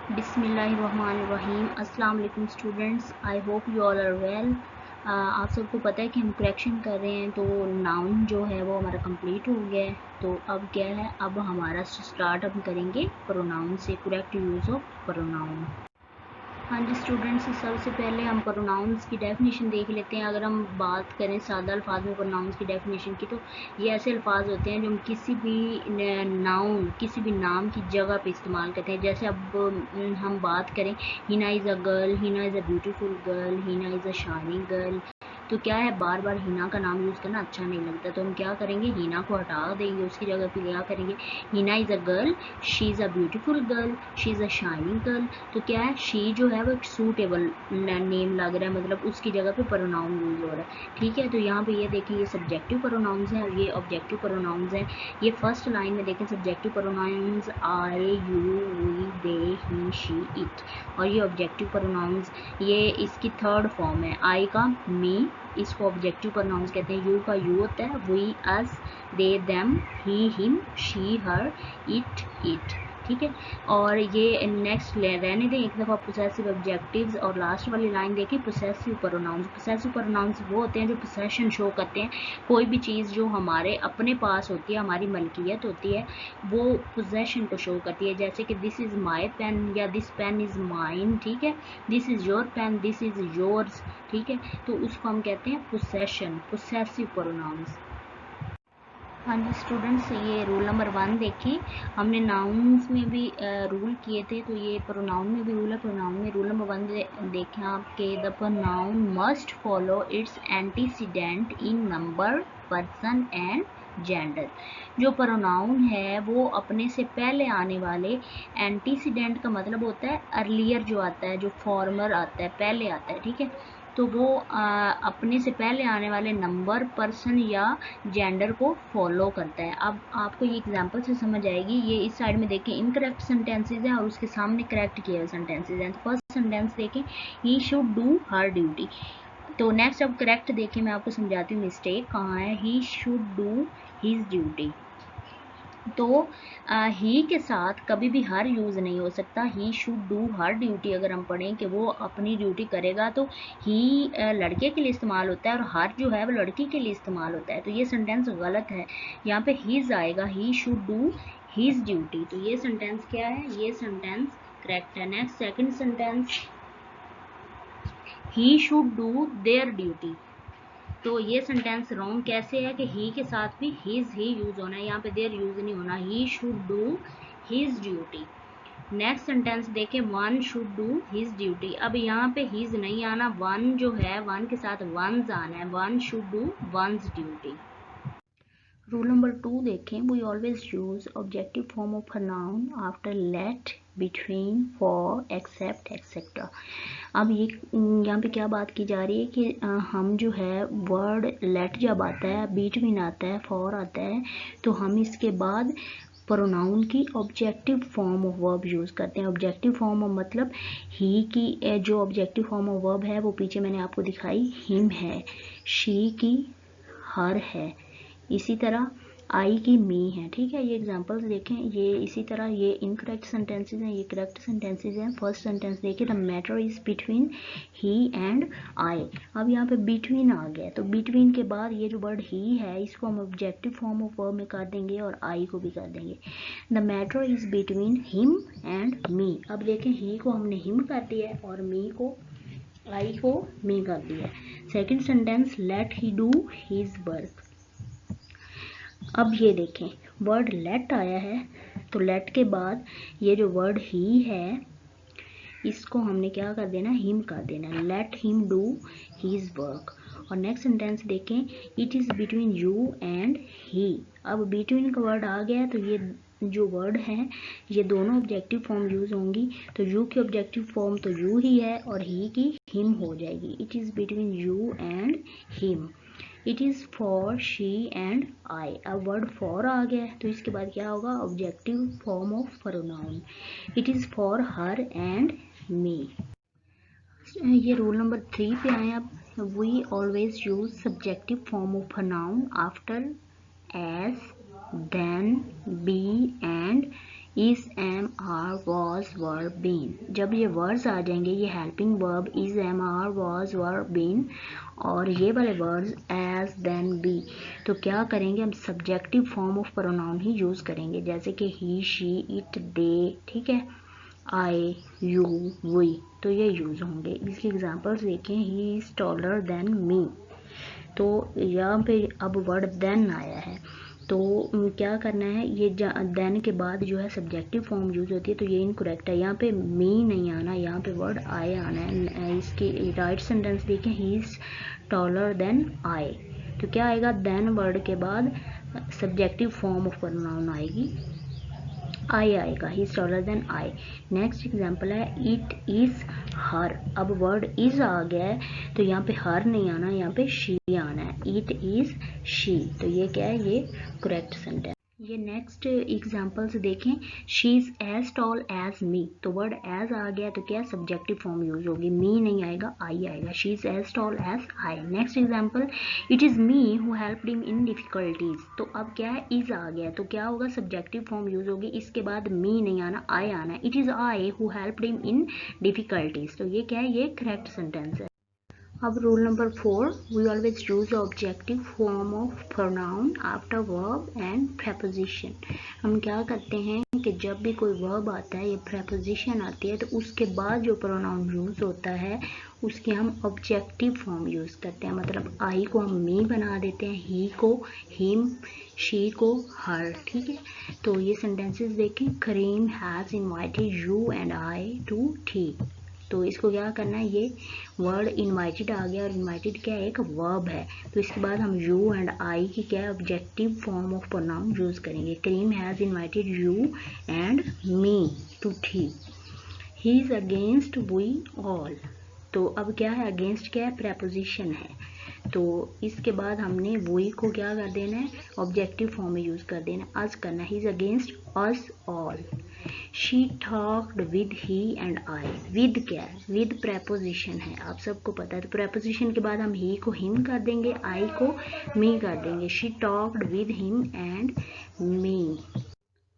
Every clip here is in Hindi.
बिस्मिल्लाहिर्रहमानिर्रहीम। अस्सलाम वालेकुम students, I hope you all are well. आप सबको पता है कि हम करेक्शन कर रहे हैं, तो नाउन जो है वो हमारा कंप्लीट हो गया है। तो अब क्या है, अब हमारा स्टार्ट हम करेंगे प्रोनाउन से, करेक्ट यूज़ ऑफ प्रोनाउन। हाँ जी स्टूडेंट्स, सबसे पहले हम प्रोनाउंस की डेफिनेशन देख लेते हैं। अगर हम बात करें सादा अल्फाज में प्रोनाउंस की डेफिनेशन की, तो ये ऐसे अल्फाज होते हैं जो हम किसी भी नाउन, किसी भी नाम की जगह पे इस्तेमाल करते हैं। जैसे अब हम बात करें, Hina is a girl, Hina is a beautiful girl, Hina is a shining girl. तो क्या है, बार बार हिना का नाम यूज़ करना अच्छा नहीं लगता, तो हम क्या करेंगे, हिना को हटा देंगे, उसकी जगह पे क्या करेंगे, Hina is a girl, she is a beautiful girl, she is a shining girl. तो क्या है, शी जो है वो एक सूटेबल नेम लग रहा है, मतलब उसकी जगह पे प्रोनाउन यूज़ हो रहा है। ठीक है, तो यहाँ पे ये देखें, ये सब्जेक्टिव प्रोनाउंस हैं और ये ऑब्जेक्टिव प्रोनाउंस हैं। ये फर्स्ट लाइन में देखें, subjective pronouns I, you, we, they, he, she, it. और ये ऑब्जेक्टिव प्रोनाउंस, ये इसकी थर्ड फॉर्म है। आई का मी, इसको ऑब्जेक्टिव प्रोनाउंस कहते हैं। यू का यू होता है, we, us, they, them, he, him, she, her, it, it. ठीक है, और ये नेक्स्ट रहने दें एक दफ़ा, पोसेसिव ऑब्जेक्टिव्स। और लास्ट वाली लाइन देखिए, पोसेसिव प्रोनाउंस। पोसेसिव प्रोनाउंस वो होते हैं जो पोसेशन शो करते हैं। कोई भी चीज़ जो हमारे अपने पास होती है, हमारी मलकियत होती है, वो पोजेशन को शो करती है। जैसे कि दिस इज़ माई पेन, या दिस पेन इज़ माइन। ठीक है, this is your pen, this is yours. ठीक है, तो उसको हम कहते हैं पोसेशन, पोसेसिव प्रोनाउंस। हाँ जी स्टूडेंट्स, ये रूल नंबर 1 देखें, हमने नाउन्स में भी रूल किए थे, तो ये प्रोनाउन में भी रूल है। प्रोनाउन में रूल नंबर 1 देखें आपके, the pronoun must follow it's antecedent in number, person and gender. जो प्रोनाउन है वो अपने से पहले आने वाले, एंटीसीडेंट का मतलब होता है अर्लियर जो आता है, जो फॉर्मर आता है, पहले आता है। ठीक है, तो वो अपने से पहले आने वाले नंबर, पर्सन या जेंडर को फॉलो करता है। अब आपको ये एग्जांपल से समझ आएगी। ये इस साइड में देखें, इनकरेक्ट सेंटेंसेज हैं और उसके सामने करेक्ट किए हुए सेंटेंसेज हैं। तो फर्स्ट सेंटेंस देखें, ही शुड डू हर ड्यूटी। तो नेक्स्ट अब करेक्ट देखें, मैं आपको समझाती हूँ मिस्टेक कहाँ है। ही शुड डू हिज ड्यूटी। तो ही के साथ कभी भी हर यूज़ नहीं हो सकता। ही शुड डू हर ड्यूटी अगर हम पढ़ें कि वो अपनी ड्यूटी करेगा, तो ही लड़के के लिए इस्तेमाल होता है और हर जो है वो लड़की के लिए इस्तेमाल होता है। तो ये सेंटेंस गलत है, यहाँ पे हीज आएगा, he should do his duty. तो ये सेंटेंस क्या है, ये सेंटेंस करेक्ट है। Next second sentence, he should do their duty. तो ये सेंटेंस रॉन्ग कैसे है कि ही के साथ भी हिज ही यूज होना है, यहाँ पे देयर यूज नहीं होना। He should do his duty. Next sentence देखें, one should do his duty. अब यहाँ पे हिज नहीं आना, वन जो है, वन के साथ वंस आना है, one should do one's duty. Rule number 2 देखें, we always use objective form of a noun after let, between, for, except, etcetera. अब ये यहाँ पे क्या बात की जा रही है कि हम जो है वर्ड लेट जब आता है, बिटवीन आता है, फॉर आता है, तो हम इसके बाद प्रोनाउन की objective form of verb use करते हैं। ऑब्जेक्टिव फॉर्म ऑफ मतलब ही की जो ऑब्जेक्टिव फॉर्म ऑफ वर्ब है वो पीछे मैंने आपको दिखाई, हिम है, शी की हर है, इसी तरह आई की मी है। ठीक है, ये एग्जांपल्स देखें, ये इसी तरह ये इनकरेक्ट सेंटेंसेस हैं, ये करेक्ट सेंटेंसेस हैं। फर्स्ट सेंटेंस देखिए, the matter is between he and I. अब यहाँ पे बिटवीन आ गया, तो बिटवीन के बाद ये जो वर्ड ही है, इसको हम ऑब्जेक्टिव फॉर्म ऑफ वर्ब में कर देंगे और आई को भी कर देंगे। The matter is between him and me. अब देखें, ही को हमने हिम कर दिया है और मी को, आई को मी कर दिया है। Second sentence, let he do his work. अब ये देखें, वर्ड लेट आया है, तो लेट के बाद ये जो वर्ड ही है, इसको हमने क्या कर देना, हिम कर देना, let him do his work. और नेक्स्ट सेंटेंस देखें, it is between you and he. अब बिटवीन का वर्ड आ गया, तो ये जो वर्ड है, ये दोनों ऑब्जेक्टिव फॉर्म यूज होंगी। तो यू की ऑब्जेक्टिव फॉर्म तो यू ही है और ही की हिम हो जाएगी। It is between you and him. It is for she and I. अब वर्ड फॉर आ गया है, तो इसके बाद क्या होगा, objective form of pronoun. It is for her and me. ये रूल नंबर 3 पे आए अब। We always use subjective form of noun after as, than, be and is am are was were been. जब ये वर्ड्स आ जाएंगे, ये helping verb is am are was were been और ये वाले वर्ड्स एज देन बी, तो क्या करेंगे हम subjective form of pronoun he use करेंगे, जैसे कि ही शी इट दे, ठीक है, आई यू वी, तो ये यूज़ होंगे। इसकी एग्जांपल्स देखें, he is taller than me, तो यहाँ पे अब वर्ड देन आया है, तो क्या करना है, ये देन के बाद जो है सब्जेक्टिव फॉर्म यूज होती है, तो ये इनकरेक्ट है, यहाँ पे मी नहीं आना, यहाँ पे वर्ड आई आना है। इसकी राइट सेंटेंस देखें, he is taller than I, तो क्या आएगा, देन वर्ड के बाद सब्जेक्टिव फॉर्म ऑफ प्रोनाउन आएगी, आई आएगा, he is taller than I. Next example है इट इज हर, अब वर्ड इज आ गया है, तो यहाँ पे हर नहीं आना, यहाँ पे शी आना है, इट इज शी, तो ये क्या है, ये करेक्ट सेंटेंस। ये नेक्स्ट एग्जांपल्स देखें, she is as tall as me, तो वर्ड एज आ गया तो क्या सब्जेक्टिव फॉर्म यूज होगी, मी नहीं आएगा, आई आएगा, she is as tall as I. Next example, it is me who helped him in difficulties, तो अब क्या है, इज आ गया तो क्या होगा, सब्जेक्टिव फॉर्म यूज होगी, इसके बाद मी नहीं आना, आई आना है, it is I who helped him in difficulties, तो ये क्या है, ये करेक्ट सेंटेंस है। अब rule number 4, we always use objective form of pronoun after verb and preposition. हम क्या करते हैं कि जब भी कोई वर्ब आता है या प्रेपोजिशन आती है, तो उसके बाद जो प्रोनाउन यूज होता है उसके हम ऑब्जेक्टिव फॉर्म यूज करते हैं, मतलब आई को हम मी बना देते हैं, ही को हिम, शी को हर, ठीक है। तो ये सेंटेंसेस देखें, Karim has invited you and I to tea, तो इसको क्या करना है, ये वर्ड इनवाइटेड आ गया और इनवाइटेड क्या है, एक वर्ब है, तो इसके बाद हम यू एंड आई की क्या है, objective form of pronoun use करेंगे। Karim has invited you and me to tea, he is against we all, तो अब क्या है, अगेंस्ट क्या है, प्रेपोजिशन है, तो इसके बाद हमने वी को क्या कर देना है, ऑब्जेक्टिव फॉर्म में यूज कर देना, अस करना, ही is against us all. She talked with he and I, with क्या है, विद प्रेपोजिशन है, आप सबको पता है, तो प्रेपोजिशन के बाद हम ही को हिम कर देंगे, आई को मी कर देंगे, she talked with him and me.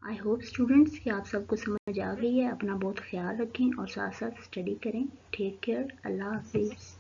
I hope students कि आप सबको समझ आ गई है। अपना बहुत ख्याल रखें और साथ साथ स्टडी करें। टेक केयर, अल्लाह हाफिज़।